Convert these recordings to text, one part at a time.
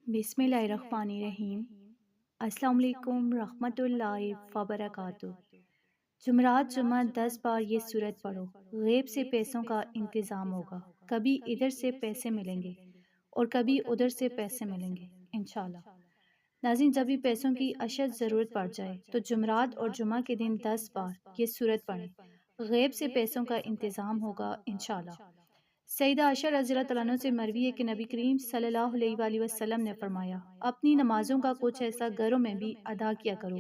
بسم اللہ الرحمن الرحیم۔ السلام علیکم رحمۃ اللہ وبرکاتہ۔ جمعرات جمعہ 10 بار یہ سورت پڑھو، غیب سے پیسوں کا انتظام ہوگا۔ کبھی ادھر سے پیسے ملیں گے اور کبھی ادھر سے پیسے ملیں گے انشاءاللہ۔ ناظرین، جب بھی پیسوں کی اشد ضرورت پڑ جائے تو جمعرات اور جمعہ کے دن 10 بار یہ سورت پڑھیں، غیب سے پیسوں کا انتظام ہوگا انشاءاللہ۔ سیدہ عائشہ رضی اللہ تعالیٰ عنہ سے مروی ہے کہ نبی کریم صلی اللہ علیہ وآلہ وسلم نے فرمایا، اپنی نمازوں کا کچھ ایسا گھروں میں بھی ادا کیا کرو،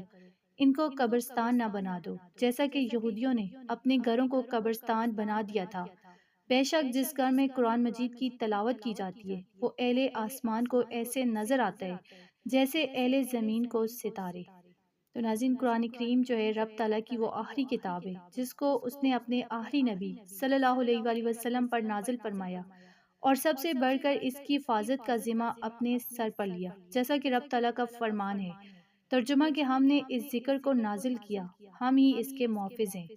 ان کو قبرستان نہ بنا دو، جیسا کہ یہودیوں نے اپنے گھروں کو قبرستان بنا دیا تھا۔ بے شک جس گھر میں قرآن مجید کی تلاوت کی جاتی ہے وہ اہل آسمان کو ایسے نظر آتا ہے جیسے اہل زمین کو ستارے۔ تو ناظرین، قرآن کریم جو ہے رب تعالیٰ کی وہ آخری کتاب ہے جس کو اس نے اپنے آخری نبی صلی اللہ علیہ وآلہ وسلم پر نازل فرمایا، اور سب سے بڑھ کر اس کی حفاظت کا ذمہ اپنے سر پر لیا، جیسا کہ رب تعالیٰ کا فرمان ہے، ترجمہ کہ ہم نے اس ذکر کو نازل کیا، ہم ہی اس کے محافظ ہیں۔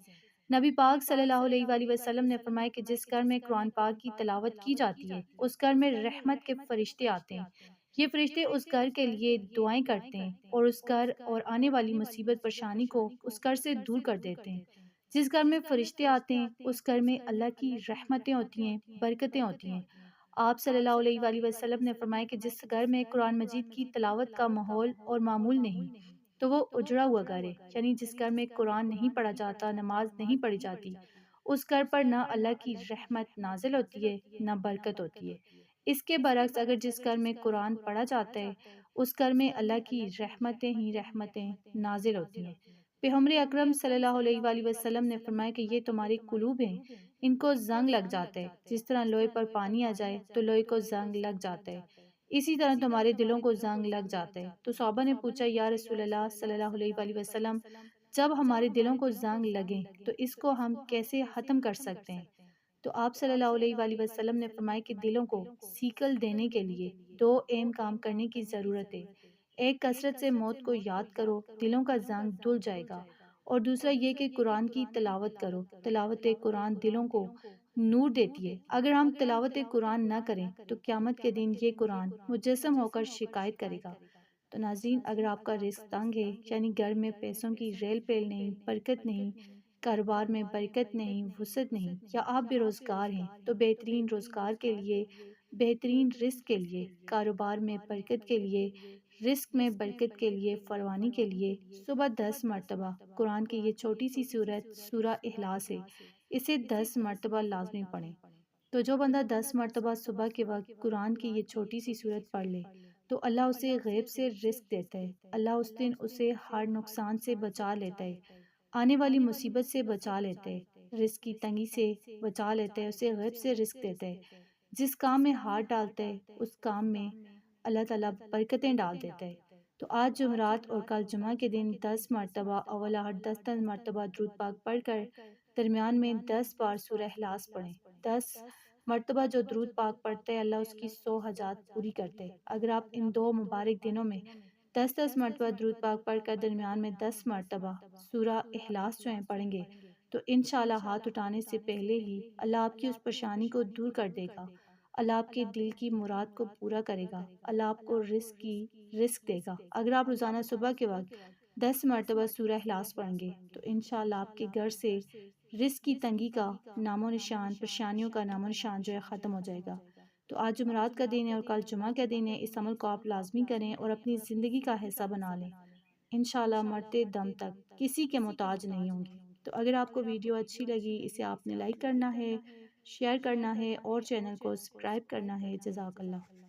نبی پاک صلی اللہ علیہ وآلہ وسلم نے فرمایا کہ جس گھر میں قرآن پاک کی تلاوت کی جاتی ہے اس گھر میں رحمت کے فرشتے آتے ہیں۔ یہ فرشتے اس گھر کے لیے دعائیں کرتے ہیں اور اس گھر اور آنے والی مصیبت پریشانی کو اس گھر سے دور کر دیتے ہیں۔ جس گھر میں فرشتے آتے ہیں اس گھر میں اللہ کی رحمتیں ہوتی ہیں، برکتیں ہوتی ہیں۔ آپ صلی اللہ علیہ وآلہ وسلم نے فرمایا کہ جس گھر میں قرآن مجید کی تلاوت کا ماحول اور معمول نہیں تو وہ اجڑا ہوا گھر ہے، یعنی جس گھر میں قرآن نہیں پڑھا جاتا، نماز نہیں پڑھی جاتی، اس گھر پر نہ اللہ کی رحمت نازل ہوتی ہے نہ برکت ہوتی ہے۔ اس کے برعکس اگر جس گھر میں قرآن پڑھا جاتا ہے اس گھر میں اللہ کی رحمتیں ہی رحمتیں نازل ہوتی ہیں۔ پیغمبر اکرم صلی اللہ علیہ وآلہ وسلم نے فرمایا کہ یہ تمہارے قلوب ہیں، ان کو زنگ لگ جاتا ہے، جس طرح لوہے پر پانی آ جائے تو لوہے کو زنگ لگ جاتا ہے، اسی طرح تمہارے دلوں کو زنگ لگ جاتا ہے۔ تو صحابہ نے پوچھا، یا رسول اللہ صلی اللہ علیہ وآلہ وسلم، جب ہمارے دلوں کو زنگ لگیں تو اس کو ہم کیسے ختم کر سکتے ہیں؟ تو آپ صلی اللہ علیہ وآلہ وسلم نے فرمایا کہ دلوں کو سیکل دینے کے لیے دو اہم کام کرنے کی ضرورت ہے۔ ایک، کثرت سے موت کو یاد کرو، دلوں کا زنگ دھل جائے گا، اور دوسرا یہ کہ قرآن کی تلاوت کرو۔ تلاوت قرآن دلوں کو نور دیتی ہے۔ اگر ہم تلاوت قرآن نہ کریں تو قیامت کے دن یہ قرآن مجسم ہو کر شکایت کرے گا۔ تو ناظرین، اگر آپ کا رزق تنگ ہے، یعنی گھر میں پیسوں کی ریل پیل نہیں، برکت نہیں، کاروبار میں برکت نہیں، وسعت نہیں، یا آپ بے روزگار ہیں تو بہترین روزگار کے لیے، بہترین رزق کے لیے، کاروبار میں برکت کے لیے، رزق میں برکت کے لیے، فراوانی کے لیے صبح 10 مرتبہ قرآن کی یہ چھوٹی سی سورت سورہ اخلاص ہے، اسے 10 مرتبہ لازمی پڑھیں۔ تو جو بندہ 10 مرتبہ صبح کے وقت قرآن کی یہ چھوٹی سی سورت پڑھ لے تو اللہ اسے غیب سے رزق دیتا ہے، اللہ اس دن اسے ہر نقصان سے بچا لیتا ہے، آنے والی مصیبت سے بچا لیتا ہے، رزق کی تنگی سے بچا لیتا ہے، اسے غیب سے رزق دیتا ہے۔ جس کام میں ہاتھ ڈالتا ہے اس کام میں اللہ تعالیٰ برکتیں ڈال دیتا ہے۔ تو آج جمعرات اور کل جمعہ کے دن 10 مرتبہ اولا 10 مرتبہ درود پاک پڑھ کر درمیان میں 10 بار سورہ اخلاص پڑھیں۔ 10 مرتبہ جو درود پاک پڑھتا ہے اللہ اس کی 100 حاجات پوری کرتے ہیں۔ اگر آپ ان دو مبارک دنوں میں 10 مرتبہ درود پاک پڑھ کر درمیان میں 10 مرتبہ سورہ اخلاص جو ہیں پڑھیں گے تو انشاءاللہ ہاتھ اٹھانے سے پہلے ہی اللہ آپ کی اس پریشانی کو دور کر دے گا، اللہ آپ کے دل کی مراد کو پورا کرے گا، اللہ آپ کو رزق دے گا۔ اگر آپ روزانہ صبح کے وقت 10 مرتبہ سورہ اخلاص پڑھیں گے تو انشاءاللہ آپ کے گھر سے رزق کی تنگی کا نام و نشان، پریشانیوں کا نام و نشان جو ہے ختم ہو جائے گا۔ تو آج جمعرات کا دن ہے اور کل جمعہ کا دن ہے، اس عمل کو آپ لازمی کریں اور اپنی زندگی کا حصہ بنا لیں۔ انشاءاللہ مرتے دم تک کسی کے محتاج نہیں ہوں گے۔ تو اگر آپ کو ویڈیو اچھی لگی اسے آپ نے لائک کرنا ہے، شیئر کرنا ہے اور چینل کو سبسکرائب کرنا ہے۔ جزاک اللہ۔